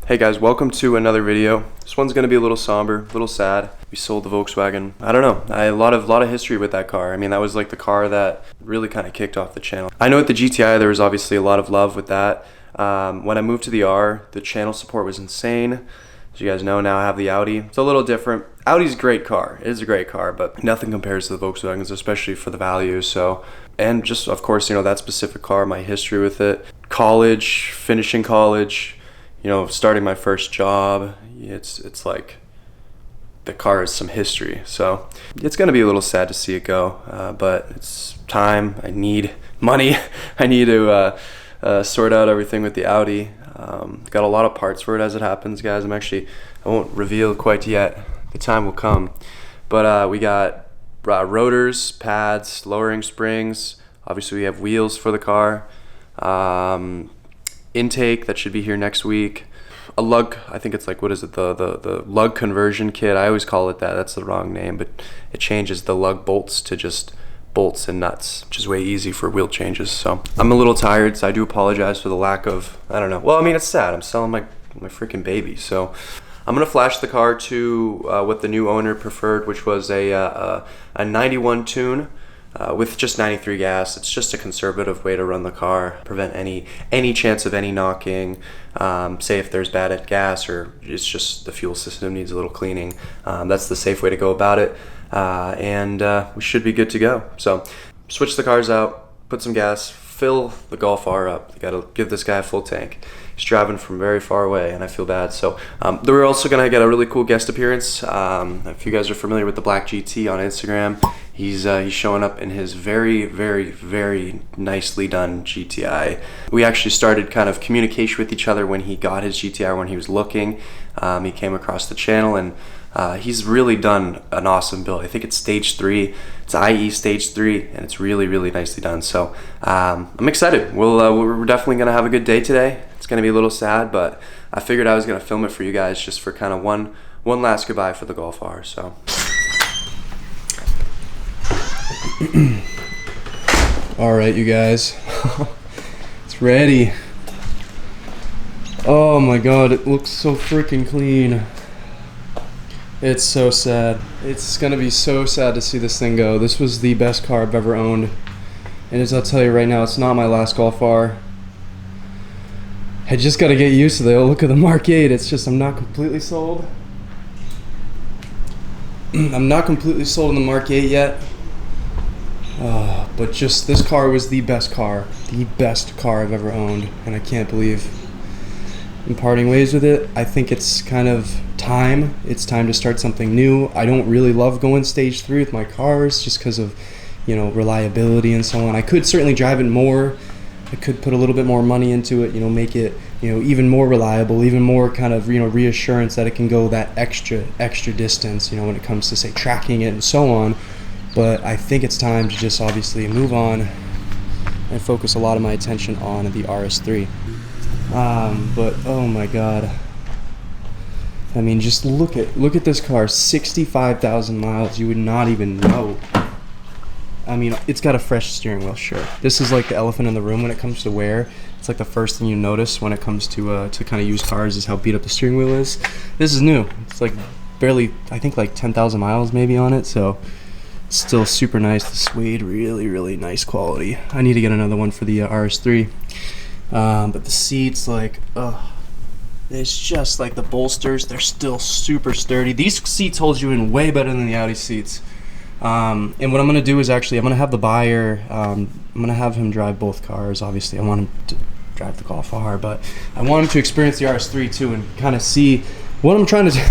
Hey guys, welcome to another video. This one's gonna be a little somber, a little sad. We sold the Volkswagen. I don't know, a lot of history with that car. I mean, that was like the car that really kind of kicked off the channel. I know with the GTI, there was obviously a lot of love with that. When I moved to the R, the channel support was insane. As you guys know, now I have the Audi. It's a little different. Audi's a great car. It is a great car, but nothing compares to the Volkswagens, especially for the value. So, and just, of course, you know, that specific car, my history with it. College, finishing college, you know, starting my first job, it's like the car has some history. So it's gonna be a little sad to see it go, but it's time. I need money. I need to sort out everything with the Audi. Got a lot of parts for it as it happens, guys. I won't reveal quite yet. The time will come. But we got rotors, pads, lowering springs. Obviously we have wheels for the car. Intake that should be here next week. A lug, I think it's like, what is it, the lug conversion kit. I always call it that. That's the wrong name, but it changes the lug bolts to just bolts and nuts, which is way easy for wheel changes. So I'm a little tired, so I do apologize for the lack of, I don't know. Well, I mean, it's sad. I'm selling my freaking baby. So I'm gonna flash the car to what the new owner preferred, which was a 91 tune. With just 93 gas. It's just a conservative way to run the car, prevent any chance of any knocking. Say if there's bad gas or it's just the fuel system needs a little cleaning. That's the safe way to go about it, and we should be good to go. So switch the cars out, put some gas, fill the Golf R up. You gotta give this guy a full tank. He's driving from very far away and I feel bad. So we're also gonna get a really cool guest appearance. If you guys are familiar with the Black GT on Instagram, he's showing up in his very, very, very nicely done GTI. We actually started kind of communication with each other when he got his GTI, when he was looking. He came across the channel and he's really done an awesome build. I think it's stage 3. It's IE stage 3, and it's really, really nicely done. So I'm excited. We're definitely gonna have a good day today. It's gonna be a little sad, but I figured I was gonna film it for you guys just for kind of one last goodbye for the Golf R. So. All right, you guys, it's ready. Oh my God, it looks so freaking clean. It's so sad. It's gonna be so sad to see this thing go. This was the best car I've ever owned. And as I'll tell you right now, it's not my last Golf R. I just gotta get used to the look of the Mark 8. It's just, I'm not completely sold. I'm not completely sold on the Mark 8 yet. But just, this car was the best car I've ever owned. And I can't believe I'm parting ways with it. I think it's kind of time. It's time to start something new. I don't really love going stage 3 with my cars just because of, you know, reliability and so on. I could certainly drive it more. I could put a little bit more money into it, you know, make it, you know, even more reliable, even more kind of, you know, reassurance that it can go that extra distance, you know, when it comes to, say, tracking it and so on. But I think it's time to just obviously move on and focus a lot of my attention on the RS3. But oh my God, I mean, just look at this car. 65,000 miles. You would not even know. I mean, it's got a fresh steering wheel, sure. This is like the elephant in the room when it comes to wear. It's like the first thing you notice when it comes to kind of used cars is how beat up the steering wheel is. This is new. It's like barely, I think like 10,000 miles maybe on it, so it's still super nice. The suede, really, really nice quality. I need to get another one for the RS3. But the seats, like, it's just like the bolsters, they're still super sturdy. These seats hold you in way better than the Audi seats. And what I'm gonna do is actually, I'm gonna have the buyer, I'm gonna have him drive both cars. Obviously I want him to drive the Golf R, but I want him to experience the RS3 too and kind of see what I'm trying to do.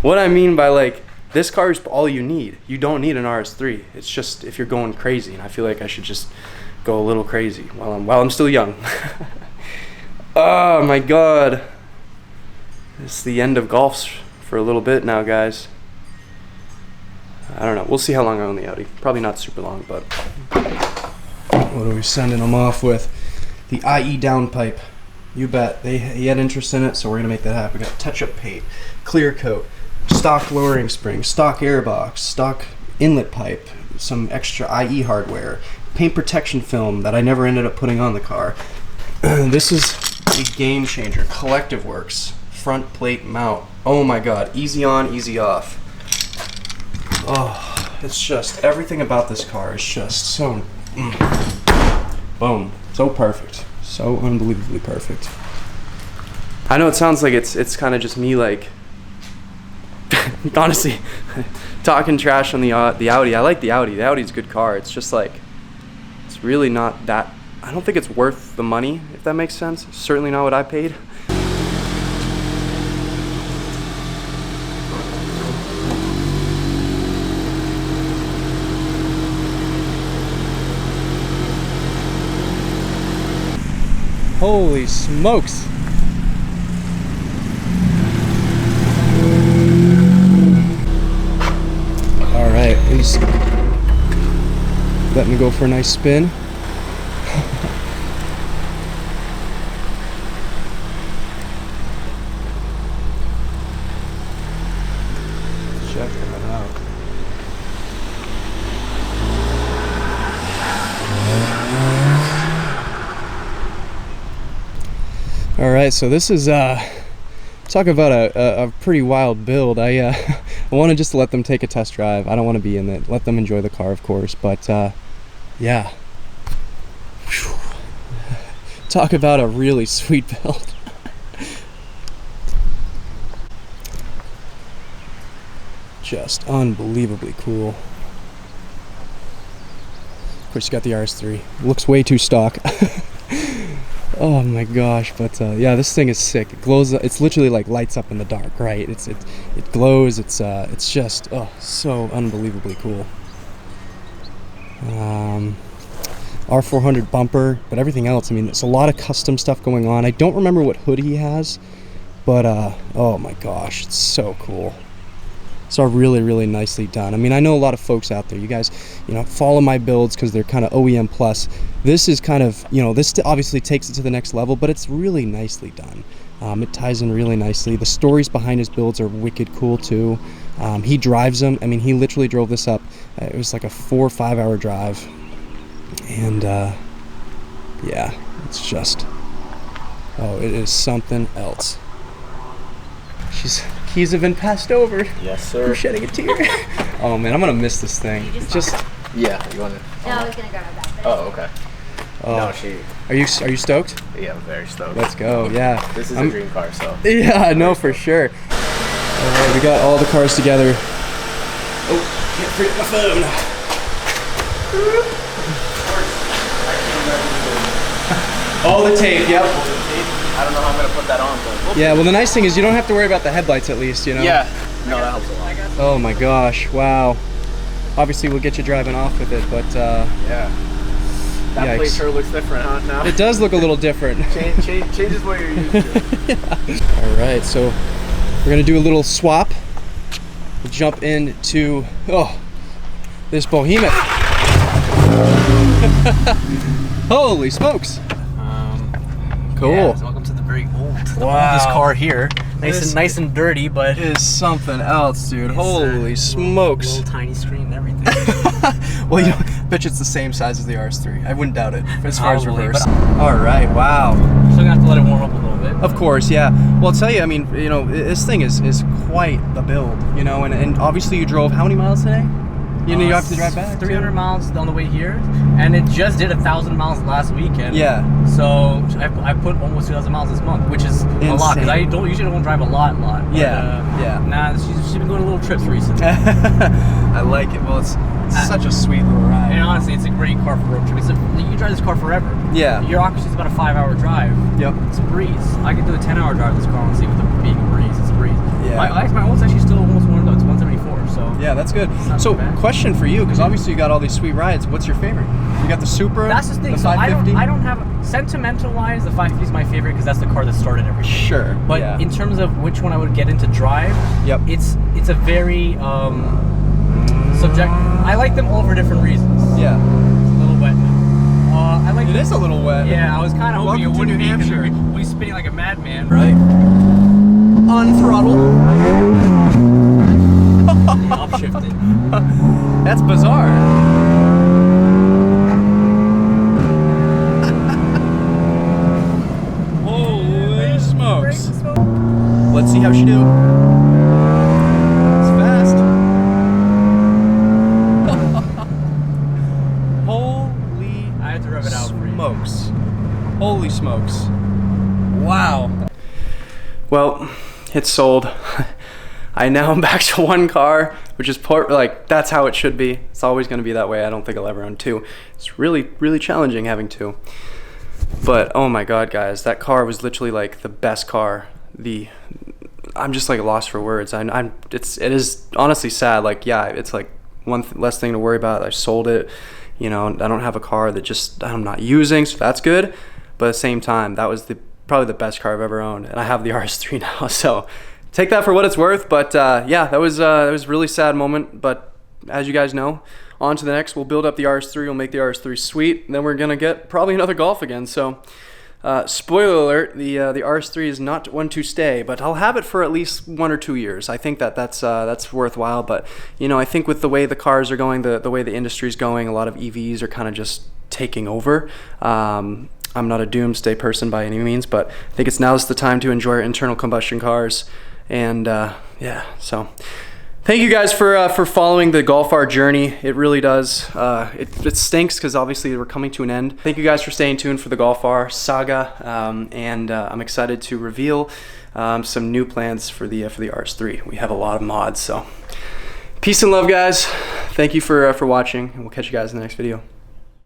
What I mean by, like, this car is all you need. You don't need an RS3. It's just if you're going crazy, and I feel like I should just go a little crazy while I'm still young. Oh my God. It's the end of golfs for a little bit now, guys. I don't know. We'll see how long I own the Audi. Probably not super long, but what are we sending them off with? The IE downpipe. You bet. He had interest in it, so we're gonna make that happen. We got touch-up paint, clear coat, stock lowering spring, stock airbox, stock inlet pipe, some extra IE hardware, paint protection film that I never ended up putting on the car. This is a game changer. Collective Works front plate mount. Oh my god, easy on, easy off. Oh, it's just, everything about this car is just so, boom, so perfect. So unbelievably perfect. I know it sounds like it's kind of just me, like, honestly, talking trash on the Audi. I like the Audi. The Audi's a good car. It's just like, it's really not that, I don't think it's worth the money, if that makes sense. Certainly not what I paid. Holy smokes! All right, please let me go for a nice spin. Check that out. All right, so this is talk about a pretty wild build. I want to just let them take a test drive. I don't want to be in it. Let them enjoy the car, of course. But yeah, whew. Talk about a really sweet build. Just unbelievably cool. Of course, you got the RS3. Looks way too stock. Oh my gosh, but yeah, this thing is sick. It glows. It's literally like lights up in the dark, right? It glows. It's just so unbelievably cool. R400 bumper, but everything else, I mean, there's a lot of custom stuff going on. I don't remember what hood he has, but oh my gosh, it's so cool. So really, really nicely done. I mean, I know a lot of folks out there, you guys, you know, follow my builds because they're kind of OEM plus. This is kind of, you know, this obviously takes it to the next level, but it's really nicely done. It ties in really nicely. The stories behind his builds are wicked cool too. He drives them. I mean, he literally drove this up. It was like a 4 or 5 hour drive. And yeah, it's just, oh, it is something else. Keys have been passed over. Yes, sir. I'm shedding a tear. Oh man, I'm gonna miss this thing. Yeah, you want to? No, I was gonna grab a bag. Oh, okay. Oh. No, she. Are you stoked? Yeah, I'm very stoked. Let's go. Yeah. This is a dream car, so. Yeah, I know for sure. All right, we got all the cars together. Oh, can't forget my phone. All the tape. Yep. I don't know how I'm gonna put that on, but. Yeah. Well, the nice thing is you don't have to worry about the headlights, at least, you know. Yeah. No, that helps a lot. Oh my gosh! Wow. Obviously, we'll get you driving off with it, but yeah. That yikes. plate sure looks different, huh? Now. It does look a little different. Changes what you're used to. Yeah. All right, so we're gonna do a little swap. We'll jump into this behemoth. Holy smokes! Cool. Yeah, so welcome to the very oldest car here. Nice and dirty, but it is something else, dude. Holy smokes! Little tiny screen and everything. Well, you know, bet you it's the same size as the RS3. I wouldn't doubt it as far as Probably, reverse. All right, wow. Still gonna have to let it warm up a little bit. Of course, yeah. Well, I'll tell you, I mean, you know, this thing is quite the build, you know, and obviously you drove how many miles today? You know, you have to drive back 300 miles on the way here, and it just did 1,000 miles last weekend. Yeah. So I put almost 2,000 miles this month, which is a lot because I usually don't drive a lot. But, yeah. Nah, she's been going on little trips recently. I like it. Well, it's such a sweet little ride. And honestly, it's a great car for road trip. You drive this car forever. Yeah. Your occupancy is about a 5-hour drive. Yep. It's a breeze. I could do a 10-hour drive with this car, honestly, with it being a breeze. It's a breeze. Yeah. My old's actually still almost warmed up. It's 174. So yeah, that's good. not So, too bad. question for you, because obviously you got all these sweet rides. What's your favorite? You got the Supra. That's the thing. The So 550? I don't have sentimental wise. The 550 is my favorite because that's the car that started everything. Sure. But yeah. in terms of which one I would get into drive, Yep. it's a very subject. I like them all for different reasons. Yeah. It's a little wet now. I like. It is a little wet. Yeah, I was kind of hoping it Welcome to wouldn't New be because Hampshire. we'll be spinning like a madman. Right. On throttle. Upshifted. That's bizarre. Holy smokes. let's see how she do. It's fast. Holy I had to rev it out for you. smokes. Holy smokes. Wow. Well, it's sold. I now am back to one car, which is like, that's how it should be. It's always going to be that way. I don't think I'll ever own two. It's really, really challenging having two. But oh my God, guys, that car was literally like the best car. I'm just like lost for words. It is honestly sad. Like, yeah, it's like one less thing to worry about. I sold it. You know, I don't have a car that just I'm not using, so that's good. But at the same time, that was probably the best car I've ever owned, and I have the RS3 now. So take that for what it's worth. But yeah, that was a really sad moment. But as you guys know, on to the next. We'll build up the RS3. We'll make the RS3 sweet. And then we're gonna get probably another Golf again. So spoiler alert: the RS3 is not one to stay, but I'll have it for at least 1 or 2 years. I think that's worthwhile. But you know, I think with the way the cars are going, the way the industry's going, a lot of EVs are kind of just taking over. I'm not a doomsday person by any means, but I think now's the time to enjoy our internal combustion cars. And yeah, so thank you guys for following the Golf R journey. It really does. It stinks because obviously we're coming to an end. Thank you guys for staying tuned for the Golf R saga, and I'm excited to reveal some new plans for the RS3. We have a lot of mods, so peace and love, guys. Thank you for watching, and we'll catch you guys in the next video.